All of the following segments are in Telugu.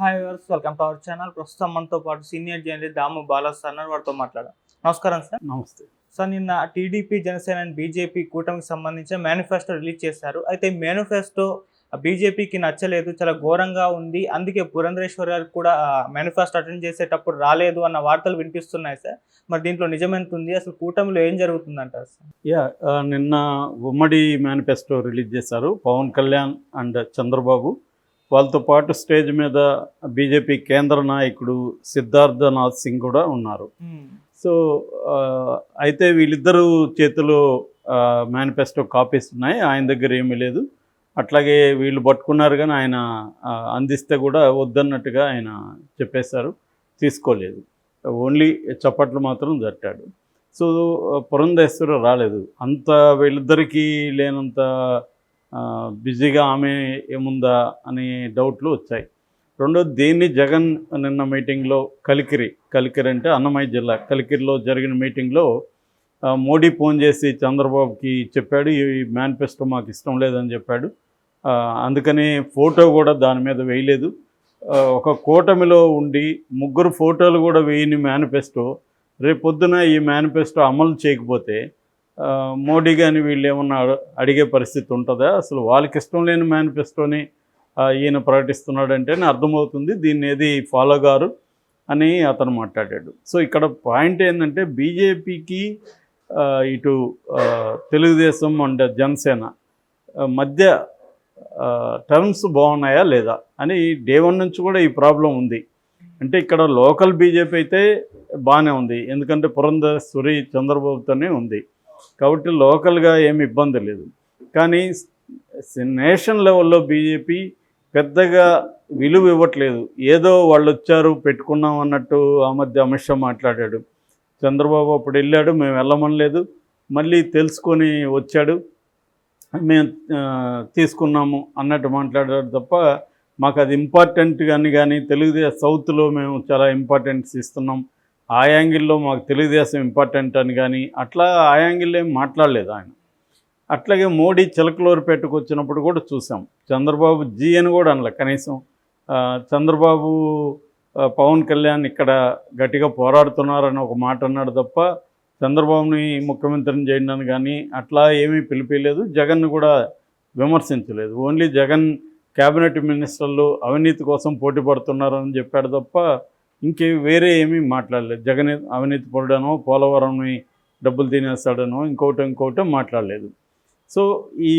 Hi viewers, welcome to our channel. ప్రస్తుతం మనతో పాటు సీనియర్ జర్నలిస్ట్ దాము బాలా సార్ ఉన్నారు. వారితో మాట్లాడాం. నమస్కారం సార్. నమస్తే. సార్, నిన్న టీడీపీ, జనసేన అండ్ బీజేపీ కూటమికి సంబంధించిన మేనిఫెస్టో రిలీజ్ చేశారు. అయితే మేనిఫెస్టో బీజేపీకి నచ్చలేదు, చాలా ఘోరంగా ఉంది. అందుకే పురంధరేశ్వర్ గారు కూడా మేనిఫెస్టో అటెండ్ చేసేటప్పుడు రాలేదు అన్న వార్తలు వినిపిస్తున్నాయి సార్. మరి దీంట్లో నిజమెంత ఉంది? అసలు కూటమిలో ఏం జరుగుతుందంటారు సార్? నిన్న ఉమ్మడి మేనిఫెస్టో రిలీజ్ చేశారు. పవన్ కళ్యాణ్ అండ్ చంద్రబాబు, వాళ్ళతో పాటు స్టేజ్ మీద బీజేపీ కేంద్ర నాయకుడు సిద్ధార్థనాథ్ సింగ్ కూడా ఉన్నారు. సో అయితే వీళ్ళిద్దరూ చేతిలో మేనిఫెస్టో కాపీస్ ఉన్నాయి, ఆయన దగ్గర ఏమీ లేదు. అట్లాగే వీళ్ళు పట్టుకున్నారు, కానీ ఆయన అందిస్తే కూడా వద్దన్నట్టుగా ఆయన చెప్పేశారు, తీసుకోలేదు. ఓన్లీ చప్పట్లు మాత్రం తట్టాడు. సో పురంధేశ్వరి రాలేదు. అంత వీళ్ళిద్దరికీ లేనంత బిజీగా ఆమె ఏముందా అనే డౌట్లు వచ్చాయి. రెండోది, దీన్ని జగన్ నిన్న మీటింగ్లో కలికిరి అంటే అన్నమయ్య జిల్లా కలికిరిలో జరిగిన మీటింగ్లో మోడీ ఫోన్ చేసి చంద్రబాబుకి చెప్పాడు, ఈ మేనిఫెస్టో మాకు ఇష్టం లేదని చెప్పాడు. అందుకని ఫోటో కూడా దాని మీద వేయలేదు. ఒక కూటమిలో ఉండి ముగ్గురు ఫోటోలు కూడా వేయని మేనిఫెస్టో రేపొద్దున ఈ మేనిఫెస్టో అమలు చేయకపోతే మోడీ కానీ వీళ్ళు ఏమన్నా అడిగే పరిస్థితి ఉంటుందా? అసలు వాళ్ళకి ఇష్టం లేని మేనిఫెస్టోని ఈయన ప్రకటిస్తున్నాడంటేనే అర్థమవుతుంది దీన్ని ఏది ఫాలో గారు అని అతను మాట్లాడాడు. సో ఇక్కడ పాయింట్ ఏంటంటే, బీజేపీకి ఇటు తెలుగుదేశం అండ్ జనసేన మధ్య టర్మ్స్ బాగున్నాయా లేదా అని డే 1 నుంచి కూడా ఈ ప్రాబ్లం ఉంది. అంటే ఇక్కడ లోకల్ బీజేపీ అయితే బాగానే ఉంది, ఎందుకంటే పురంధేశ్వరి చంద్రబాబుతోనే ఉంది కాబట్టి లోకల్గా ఏమి ఇబ్బంది లేదు. కానీ నేషనల్ లెవెల్లో బీజేపీ పెద్దగా విలువ ఇవ్వట్లేదు. ఏదో వాళ్ళు వచ్చారు పెట్టుకున్నాం అన్నట్టు ఆ మధ్య అమిత్ షా మాట్లాడాడు. చంద్రబాబు అప్పుడు వెళ్ళాడు, మేము వెళ్ళమనలేదు, మళ్ళీ తెలుసుకొని వచ్చాడు, మేము తీసుకున్నాము అన్నట్టు మాట్లాడాడు తప్ప మాకు అది ఇంపార్టెంట్ కానీ తెలుగుదేశం సౌత్లో మేము చాలా ఇంపార్టెన్స్ ఇస్తున్నాం, ఆ యాంగిల్లో మాకు తెలుగుదేశం ఇంపార్టెంట్ అని కానీ అట్లా ఆ యాంగిల్లో ఏం మాట్లాడలేదు ఆయన. అట్లాగే మోడీ చిలకలూరుపేటకు వచ్చినప్పుడు కూడా చూసాం, చంద్రబాబు జీ అని కూడా అనలే కనీసం. చంద్రబాబు పవన్ కళ్యాణ్ ఇక్కడ గట్టిగా పోరాడుతున్నారని ఒక మాట అన్నాడు తప్ప చంద్రబాబుని ముఖ్యమంత్రిని చేయడానికి కానీ అట్లా ఏమీ పిలిపిలేదు. జగన్ను కూడా విమర్శించలేదు. ఓన్లీ జగన్ క్యాబినెట్ మినిస్టర్లు అవినీతి కోసం పోటీ పడుతున్నారని చెప్పాడు తప్ప ఇంకే వేరే ఏమీ మాట్లాడలేదు. జగన్ అవినీతి పడడానో పోలవరంని డబ్బులు తినేస్తాడనో ఇంకోటో మాట్లాడలేదు. సో ఈ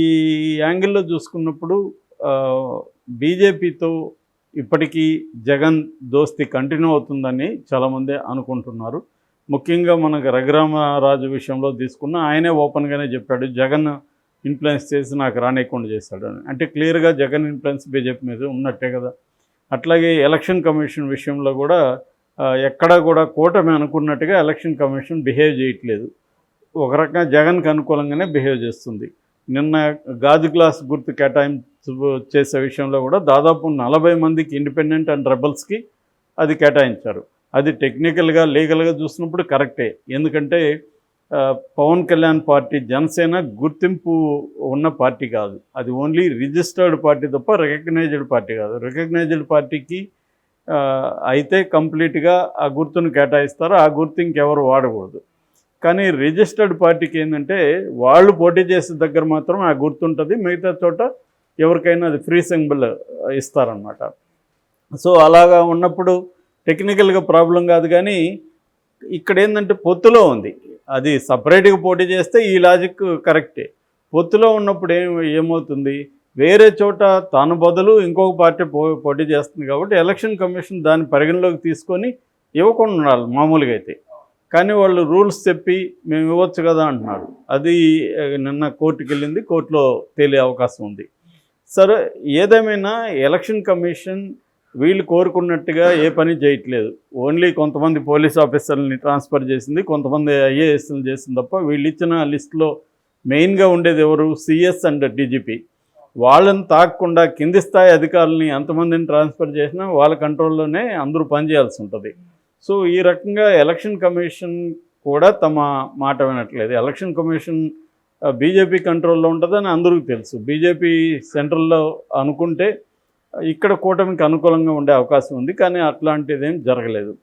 యాంగిల్లో చూసుకున్నప్పుడు బీజేపీతో ఇప్పటికీ జగన్ దోస్తీ కంటిన్యూ అవుతుందని చాలామంది అనుకుంటున్నారు. ముఖ్యంగా మనకు రఘురామరాజు విషయంలో తీసుకున్న ఆయనే ఓపెన్గానే చెప్పాడు, జగన్ ఇన్ఫ్లుయెన్స్ చేసి నాకు రానియకుండా చేశాడు అని. అంటే క్లియర్గా జగన్ ఇన్ఫ్లుయెన్స్ బీజేపీ మీద ఉన్నట్టే కదా. అట్లాగే ఎలక్షన్ కమిషన్ విషయంలో కూడా ఎక్కడా కూడా కూటమి అనుకున్నట్టుగా ఎలక్షన్ కమిషన్ బిహేవ్ చేయట్లేదు. ఒక రకంగా జగన్కి అనుకూలంగానే బిహేవ్ చేస్తుంది. నిన్న గాజు గ్లాస్ గుర్తు కేటాయింపు చేసే విషయంలో కూడా దాదాపు 40 మందికి ఇండిపెండెంట్ అండ్ రెబల్స్కి అది కేటాయించారు. అది టెక్నికల్గా లీగల్గా చూసినప్పుడు కరెక్టే, ఎందుకంటే పవన్ కళ్యాణ్ పార్టీ జనసేన గుర్తింపు ఉన్న పార్టీ కాదు, అది ఓన్లీ రిజిస్టర్డ్ పార్టీ తప్ప రికగ్నైజ్డ్ పార్టీ కాదు. రికగ్నైజ్డ్ పార్టీకి అయితే కంప్లీట్గా ఆ గుర్తును కేటాయిస్తారు, ఆ గుర్తు ఇంకెవరు వాడకూడదు. కానీ రిజిస్టర్డ్ పార్టీకి ఏంటంటే వాళ్ళు పోటీ చేసే దగ్గర మాత్రం ఆ గుర్తు ఉంటుంది, మిగతా చోట ఎవరికైనా అది ఫ్రీ సింబల్ ఇస్తారనమాట. సో అలాగా ఉన్నప్పుడు టెక్నికల్గా ప్రాబ్లం కాదు. కానీ ఇక్కడ ఏంటంటే పొత్తులో ఉంది, అది సపరేట్గా పోటీ చేస్తే ఈ లాజిక్ కరెక్టే. పొత్తులో ఉన్నప్పుడు ఏమవుతుంది, వేరే చోట తాను బదులు ఇంకొక పార్టీ పోటీ చేస్తుంది కాబట్టి ఎలక్షన్ కమిషన్ దాన్ని పరిగణలోకి తీసుకొని ఇవ్వకుండా ఉండాలి మామూలుగా అయితే. కానీ వాళ్ళు రూల్స్ చెప్పి మేము ఇవ్వచ్చు కదా అంటున్నారు. అది నిన్న కోర్టుకి వెళ్ళింది, కోర్టులో తేలే అవకాశం ఉంది. సరే, ఏదేమైనా ఎలక్షన్ కమిషన్ వీళ్ళు కోరుకున్నట్టుగా ఏ పని చేయట్లేదు. ఓన్లీ కొంతమంది పోలీస్ ఆఫీసర్లని ట్రాన్స్ఫర్ చేసింది, కొంతమంది ఐఏఎస్లు చేసింది తప్ప వీళ్ళు ఇచ్చిన లిస్టులో మెయిన్గా ఉండేది ఎవరు, సిఎస్ అండ్ డీజీపీ. వాళ్ళని తాకకుండా కింది స్థాయి అధికారులని అంతమందిని ట్రాన్స్ఫర్ చేసినా వాళ్ళ కంట్రోల్లోనే అందరూ పనిచేయాల్సి ఉంటుంది. సో ఈ రకంగా ఎలక్షన్ కమిషన్ కూడా తమ మాట వినట్లేదు. ఎలక్షన్ కమిషన్ బీజేపీ కంట్రోల్లో ఉంటుందని అందరికీ తెలుసు. బీజేపీ సెంట్రల్లో అనుకుంటే ఇక్కడ కూటమికి అనుకూలంగా ఉండే అవకాశం ఉంది. కానీ అట్లాంటిదేం జరగలేదు.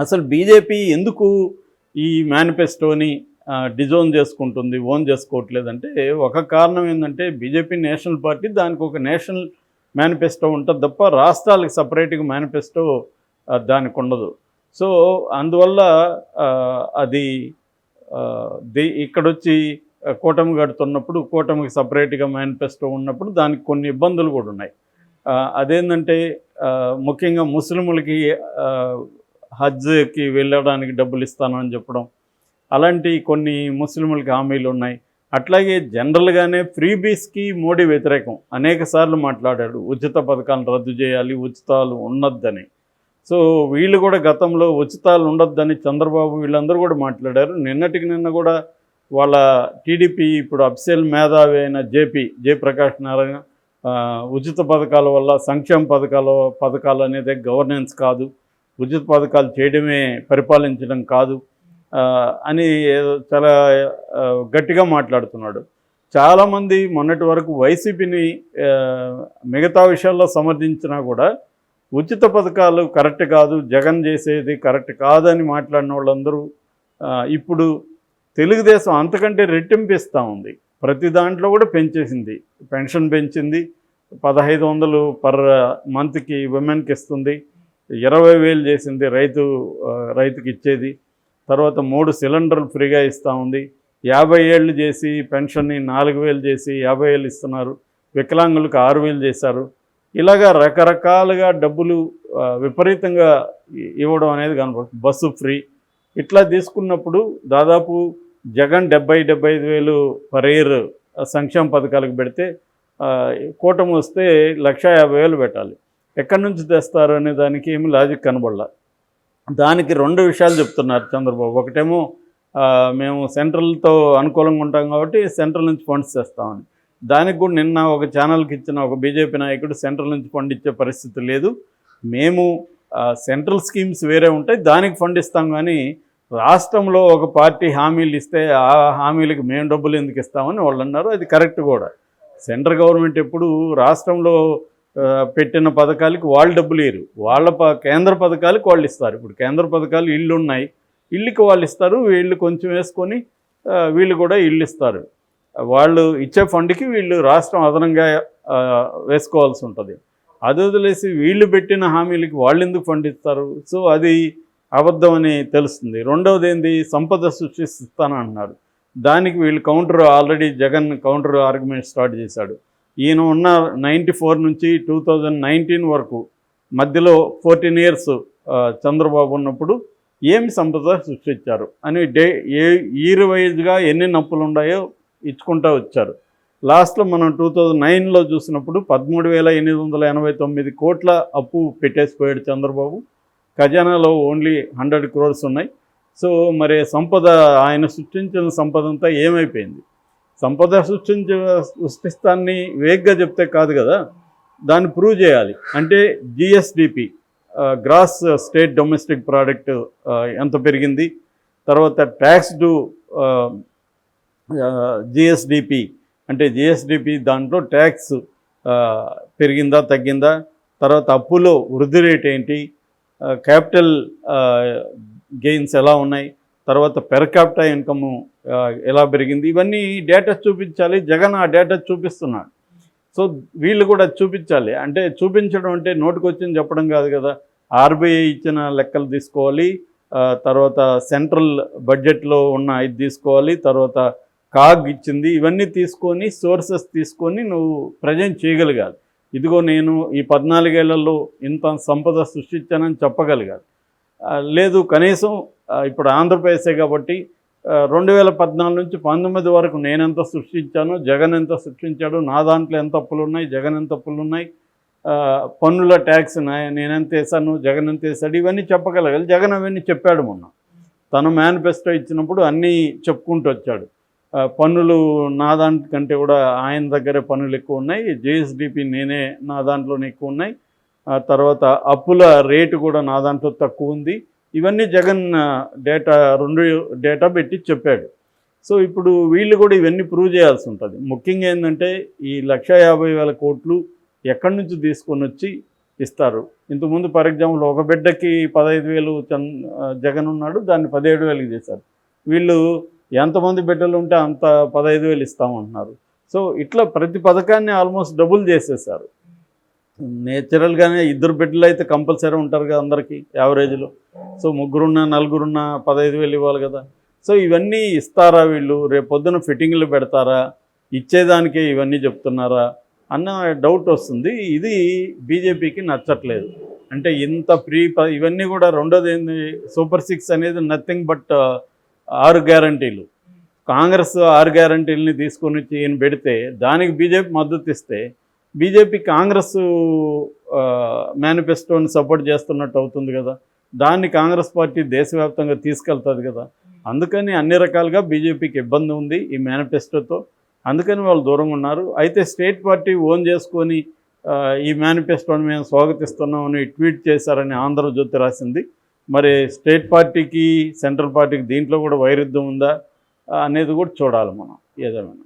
అసలు బీజేపీ ఎందుకు ఈ మేనిఫెస్టోని డిజోన్ చేసుకుంటుంది, ఓన్ చేసుకోవట్లేదంటే ఒక కారణం ఏంటంటే బీజేపీ నేషనల్ పార్టీ, దానికి ఒక నేషనల్ మేనిఫెస్టో ఉంటుంది తప్ప రాష్ట్రాలకు సపరేట్గా మేనిఫెస్టో దానికి ఉండదు. సో అందువల్ల అది ఇక్కడొచ్చి కూటమి కడుతున్నప్పుడు కూటమికి సపరేట్గా మేనిఫెస్టో ఉన్నప్పుడు దానికి కొన్ని ఇబ్బందులు కూడా ఉన్నాయి. అదేంటంటే ముఖ్యంగా ముస్లింలకి హజ్కి వెళ్ళడానికి డబ్బులు ఇస్తానని చెప్పడం, అలాంటి కొన్ని ముస్లింలకి హామీలు ఉన్నాయి. అట్లాగే జనరల్గానే ఫ్రీబీస్కి మోడీ వ్యతిరేకం అనేక సార్లు మాట్లాడాడు. ఉచిత పథకాలను రద్దు చేయాలి, ఉచితాలు ఉండొద్దని. సో వీళ్ళు కూడా గతంలో ఉచితాలు ఉండొద్దని చంద్రబాబు వీళ్ళందరూ కూడా మాట్లాడారు. నిన్నటికి నిన్న కూడా వాళ్ళ టీడీపీ ఇప్పుడు అఫ్సెల్ మేధావి అయిన జయప్రకాష్ నారాయణ ఉచిత పథకాల వల్ల సంక్షేమ పథకాలు అనేది గవర్నెన్స్ కాదు, ఉచిత పథకాలు చేయడమే పరిపాలించడం కాదు అని చాలా గట్టిగా మాట్లాడుతున్నాడు. చాలామంది మొన్నటి వరకు వైసీపీని మిగతా విషయాల్లో సమర్థించినా కూడా ఉచిత పథకాలు కరెక్ట్ కాదు, జగన్ చేసేది కరెక్ట్ కాదని మాట్లాడిన వాళ్ళందరూ ఇప్పుడు తెలుగుదేశం అంతకంటే రెట్టింపిస్తూ ఉంది. ప్రతి దాంట్లో కూడా పెంచేసింది. పెన్షన్ పెంచింది, 1500 పర్ మంత్కి విమెన్కి ఇస్తుంది, 20,000 చేసింది రైతుకి ఇచ్చేది. తర్వాత 3 సిలిండర్లు ఫ్రీగా ఇస్తూ ఉంది. 50 ఏళ్ళు చేసి పెన్షన్ని 4,000 చేసి 50,000 ఇస్తున్నారు. వికలాంగులకు 6,000 చేశారు. ఇలాగా రకరకాలుగా డబ్బులు విపరీతంగా ఇవ్వడం అనేది కనపడుతుంది. బస్సు ఫ్రీ ఇట్లా తీసుకున్నప్పుడు దాదాపు జగన్ 70,000-75,000 పర్ ఇయర్ సంక్షేమ పథకాలకు పెడితే కూటమి వస్తే 1,50,000 పెట్టాలి. ఎక్కడి నుంచి తెస్తారు అనే దానికి ఏమి లాజిక్ కనబడలా. దానికి 2 విషయాలు చెప్తున్నారు చంద్రబాబు. ఒకటేమో మేము సెంట్రల్తో అనుకూలంగా ఉంటాం కాబట్టి సెంట్రల్ నుంచి ఫండ్స్ తెస్తామని. దానికి కూడా నిన్న ఒక ఛానల్కి ఇచ్చిన ఒక బీజేపీ నాయకుడు సెంట్రల్ నుంచి ఫండ్ ఇచ్చే పరిస్థితి లేదు, మేము సెంట్రల్ స్కీమ్స్ వేరే ఉంటాయి దానికి ఫండ్ ఇస్తాం, కానీ రాష్ట్రంలో ఒక పార్టీ హామీలు ఇస్తే ఆ హామీలకు మేము డబ్బులు ఎందుకు ఇస్తామని వాళ్ళు అన్నారు. అది కరెక్ట్ కూడా. సెంట్రల్ గవర్నమెంట్ ఎప్పుడు రాష్ట్రంలో పెట్టిన పథకాలకి వాళ్ళు డబ్బులు ఇవ్వరు, వాళ్ళ కేంద్ర పథకాలకు వాళ్ళు ఇస్తారు. ఇప్పుడు కేంద్ర పథకాలు ఇళ్ళు ఉన్నాయి, ఇల్లుకి వాళ్ళు ఇస్తారు, వీళ్ళు కొంచెం వేసుకొని వీళ్ళు కూడా ఇల్లు ఇస్తారు. వాళ్ళు ఇచ్చే ఫండ్కి వీళ్ళు రాష్ట్రం అదనంగా వేసుకోవాల్సి ఉంటుంది. అది వదిలేసి వీళ్ళు పెట్టిన హామీలకి వాళ్ళు ఎందుకు ఫండ్ ఇస్తారు? సో అది అబద్ధం అని తెలుస్తుంది. రెండవది ఏంది, సంపద సృష్టిస్తానంటున్నారు. దానికి వీళ్ళు already Jagan counter argument start చేశాడు. ఈయన ఉన్న 94 నుంచి 2019 వరకు మధ్యలో 14 ఇయర్స్ చంద్రబాబు ఉన్నప్పుడు ఏమి సంపద సృష్టించారు అని ఇయర్ వైజ్గా ఎన్ని నప్పులు ఉన్నాయో ఇచ్చుకుంటూ వచ్చారు. లాస్ట్లో మనం 2009లో చూసినప్పుడు 13,889 కోట్ల అప్పు పెట్టేసిపోయాడు చంద్రబాబు. ఖజానాలో ఓన్లీ 100 crores ఉన్నాయి. సో మరి సంపద, ఆయన సృష్టించిన సంపద అంతా ఏమైపోయింది? సంపద సృష్టిస్తాన్ని వేగ్గా చెప్తే కాదు కదా, దాన్ని ప్రూవ్ చేయాలి. అంటే GSDP, gross state domestic product ఎంత పెరిగింది, తర్వాత ట్యాక్స్ టు జిఎస్డిపి అంటే జిఎస్డిపి దాంట్లో ట్యాక్స్ పెరిగిందా తగ్గిందా, తర్వాత అప్పులో వృద్ధి రేట్ ఏంటి, క్యాపిటల్ గెయిన్స్ ఎలా ఉన్నాయి, తర్వాత పెర్ క్యాపిటా ఇన్కమ్ ఎలా పెరిగింది, ఇవన్నీ డేటా చూపించాలి. జగన్ ఆ డేటా చూపిస్తున్నాడు. సో వీళ్ళు కూడా చూపించాలి. అంటే చూపించడం అంటే నోటికొచ్చింది చెప్పడం కాదు కదా. ఆర్బీఐ ఇచ్చిన లెక్కలు తీసుకోవాలి, తర్వాత సెంట్రల్ బడ్జెట్లో ఉన్న ఇది తీసుకోవాలి, తర్వాత కాగ్ ఇచ్చింది, ఇవన్నీ తీసుకొని సోర్సెస్ తీసుకొని నువ్వు ప్రజెంట్ చేయగలగాలి. ఇదిగో నేను ఈ 14 ఏళ్లలో ఇంత సంపద సృష్టించానని చెప్పగలగాలి. లేదు, కనీసం ఇప్పుడు ఆంధ్రప్రదేశే కాబట్టి 2014 నుంచి 19 వరకు నేనెంత సృష్టించానో, జగన్ ఎంత సృష్టించాడు, నా దాంట్లో ఎంత అప్పులు ఉన్నాయి, జగన్ ఎంత అప్పులు ఉన్నాయి, పన్నుల ట్యాక్స్ నేనెంత వేసాను, జగన్ ఎంత వేసాడు, ఇవన్నీ చెప్పగలగాలి. జగన్ అవన్నీ చెప్పాడు. మొన్న తన మేనిఫెస్టో ఇచ్చినప్పుడు అన్నీ చెప్పుకుంటూ వచ్చాడు. పన్నులు నా దాంట్కంటే కూడా ఆయన దగ్గరే పన్నులు ఎక్కువ ఉన్నాయి, జిఎస్డిపి నా దాంట్లోనే ఎక్కువ ఉన్నాయి, తర్వాత అప్పుల రేటు కూడా నా దాంట్లో తక్కువ ఉంది, ఇవన్నీ జగన్ డేటా పెట్టి చెప్పాడు. సో ఇప్పుడు వీళ్ళు కూడా ఇవన్నీ ప్రూవ్ చేయాల్సి ఉంటుంది. ముఖ్యంగా ఏంటంటే ఈ 1,50,000 కోట్లు ఎక్కడి నుంచి తీసుకొని వచ్చి ఇస్తారు. ఇంతకుముందు ఫర్ ఎగ్జాంపుల్ ఒక బిడ్డకి 15,000 జగన్ ఉన్నాడు, దాన్ని 17,000కి చేశారు. వీళ్ళు ఎంతమంది బిడ్డలు ఉంటే అంత 15,000 ఇస్తామంటున్నారు. సో ఇట్లా ప్రతి పథకాన్ని ఆల్మోస్ట్ డబుల్ చేసేసారు. నేచురల్గానే 2 బిడ్డలు అయితే కంపల్సరీ ఉంటారు కదా అందరికీ యావరేజ్లో. సో 3 4 15,000 ఇవ్వాలి కదా. సో ఇవన్నీ ఇస్తారా వీళ్ళు, రేపు పొద్దున ఫిట్టింగ్లు పెడతారా, ఇచ్చేదానికే ఇవన్నీ చెప్తున్నారా అన్న డౌట్ వస్తుంది. ఇది బీజేపీకి నచ్చట్లేదు. అంటే ఇంత ఇవన్నీ కూడా రెండోది ఏంది, సూపర్ 6 అనేది నథింగ్ బట్ 6 గ్యారంటీలు. కాంగ్రెస్ 6 గ్యారంటీలని తీసుకొని వచ్చి ఈయన పెడితే దానికి బీజేపీ మద్దతు ఇస్తే బీజేపీ కాంగ్రెస్ మేనిఫెస్టోని సపోర్ట్ చేస్తున్నట్టు అవుతుంది కదా. దాన్ని కాంగ్రెస్ పార్టీ దేశవ్యాప్తంగా తీసుకెళ్తుంది కదా. అందుకని అన్ని రకాలుగా బీజేపీకి ఇబ్బంది ఉంది ఈ మేనిఫెస్టోతో. అందుకని వాళ్ళు దూరంగా ఉన్నారు. అయితే స్టేట్ పార్టీ ఓన్ చేసుకొని ఈ మేనిఫెస్టోని మేము స్వాగతిస్తున్నామని ట్వీట్ చేశారని ఆంధ్రజ్యోతి రాసింది. మరి స్టేట్ పార్టీకి సెంట్రల్ పార్టీకి దీంట్లో కూడా వైరుధ్యం ఉందా అనేది కూడా చూడాలి మనం ఏదేమైనా.